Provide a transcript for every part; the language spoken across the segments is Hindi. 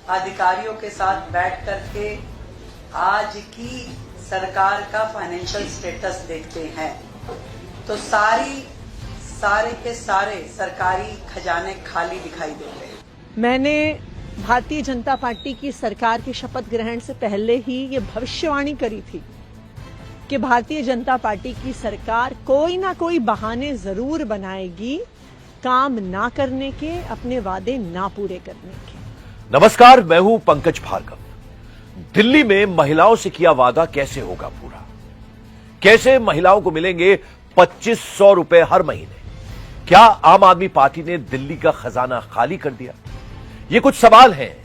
अधिकारियों के साथ बैठ करके आज की सरकार का फाइनेंशियल स्टेटस देखते हैं तो सारे के सारे सरकारी खजाने खाली दिखाई देते हैं। मैंने भारतीय जनता पार्टी की सरकार के शपथ ग्रहण से पहले ही ये भविष्यवाणी करी थी कि भारतीय जनता पार्टी की सरकार कोई ना कोई बहाने जरूर बनाएगी काम ना करने के, अपने वादे ना पूरे करने के। नमस्कार, मैं हूं पंकज भार्गव। दिल्ली में महिलाओं से किया वादा कैसे होगा पूरा? कैसे महिलाओं को मिलेंगे 2500 रुपए हर महीने? क्या आम आदमी पार्टी ने दिल्ली का खजाना खाली कर दिया? ये कुछ सवाल हैं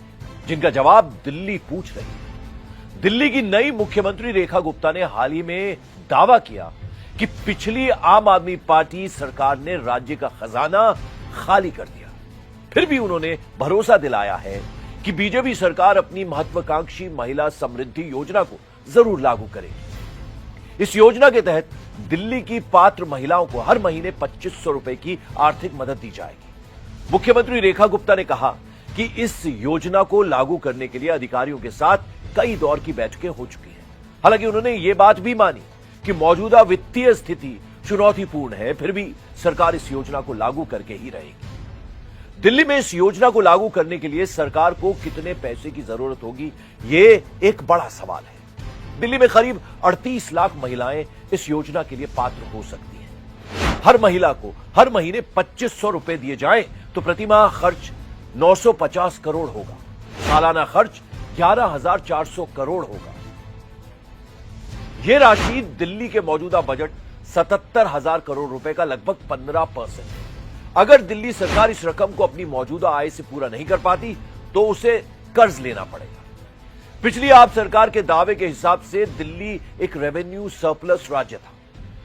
जिनका जवाब दिल्ली पूछ रही है। दिल्ली की नई मुख्यमंत्री रेखा गुप्ता ने हाल ही में दावा किया कि पिछली आम आदमी पार्टी सरकार ने राज्य का खजाना खाली कर दिया। फिर भी उन्होंने भरोसा दिलाया है कि बीजेपी सरकार अपनी महत्वाकांक्षी महिला समृद्धि योजना को जरूर लागू करेगी। इस योजना के तहत दिल्ली की पात्र महिलाओं को हर महीने 2500 रुपए की आर्थिक मदद दी जाएगी। मुख्यमंत्री रेखा गुप्ता ने कहा कि इस योजना को लागू करने के लिए अधिकारियों के साथ कई दौर की बैठकें हो चुकी हैं। हालांकि उन्होंने ये बात भी मानी कि मौजूदा वित्तीय स्थिति चुनौतीपूर्ण है, फिर भी सरकार इस योजना को लागू करके ही रहेगी। दिल्ली में इस योजना को लागू करने के लिए सरकार को कितने पैसे की जरूरत होगी, ये एक बड़ा सवाल है। दिल्ली में करीब 38 लाख महिलाएं इस योजना के लिए पात्र हो सकती हैं। हर महिला को हर महीने 2500 रुपए दिए जाएं तो प्रतिमाह खर्च 950 करोड़ होगा। सालाना खर्च 11,400 करोड़ होगा। यह राशि दिल्ली के मौजूदा बजट 77,000 करोड़ रुपए का लगभग 15% है। अगर दिल्ली सरकार इस रकम को अपनी मौजूदा आय से पूरा नहीं कर पाती तो उसे कर्ज लेना पड़ेगा। पिछली आप सरकार के दावे के हिसाब से दिल्ली एक रेवेन्यू सरप्लस राज्य था।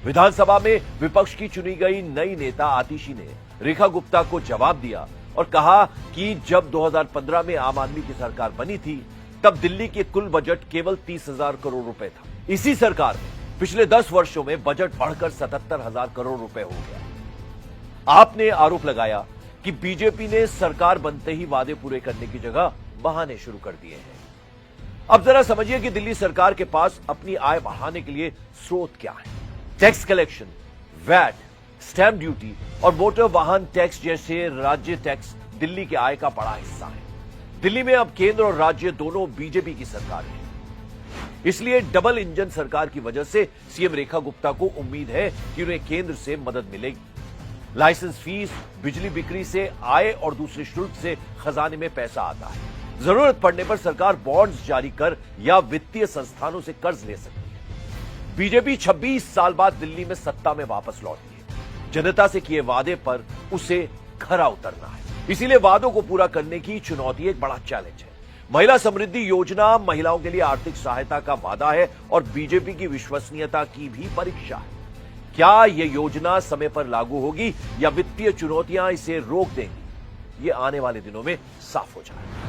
विधानसभा में विपक्ष की चुनी गई नई नेता आतिशी ने रेखा गुप्ता को जवाब दिया और कहा कि जब 2015 में आम आदमी की सरकार बनी थी तब दिल्ली के कुल बजट केवल 30,000 करोड़ रुपए था। इसी सरकार में पिछले 10 वर्षों में बजट बढ़कर 77,000 करोड़ रुपए हो गया। आपने आरोप लगाया कि बीजेपी ने सरकार बनते ही वादे पूरे करने की जगह बहाने शुरू कर दिए हैं। अब जरा समझिए कि दिल्ली सरकार के पास अपनी आय बढ़ाने के लिए स्रोत क्या है। Tax collection, VAT, stamp duty और मोटर वाहन टैक्स जैसे राज्य टैक्स दिल्ली के आय का बड़ा हिस्सा है। दिल्ली में अब केंद्र और राज्य दोनों बीजेपी की सरकार है, इसलिए डबल इंजन सरकार की वजह से सीएम रेखा गुप्ता को उम्मीद है कि उन्हें केंद्र से मदद मिलेगी। लाइसेंस फीस, बिजली बिक्री से आय और दूसरे शुल्क से खजाने में पैसा आता है। जरूरत पड़ने पर सरकार बॉन्ड्स जारी कर या वित्तीय संस्थानों से कर्ज ले सकती है। बीजेपी 26 साल बाद दिल्ली में सत्ता में वापस लौटी है। जनता से किए वादे पर उसे खरा उतरना है। इसीलिए वादों को पूरा करने की चुनौती एक बड़ा चैलेंज है। महिला समृद्धि योजना महिलाओं के लिए आर्थिक सहायता का वादा है और बीजेपी की विश्वसनीयता की भी परीक्षा है। क्या यह योजना समय पर लागू होगी या वित्तीय चुनौतियां इसे रोक देंगी, ये आने वाले दिनों में साफ हो जाएगा।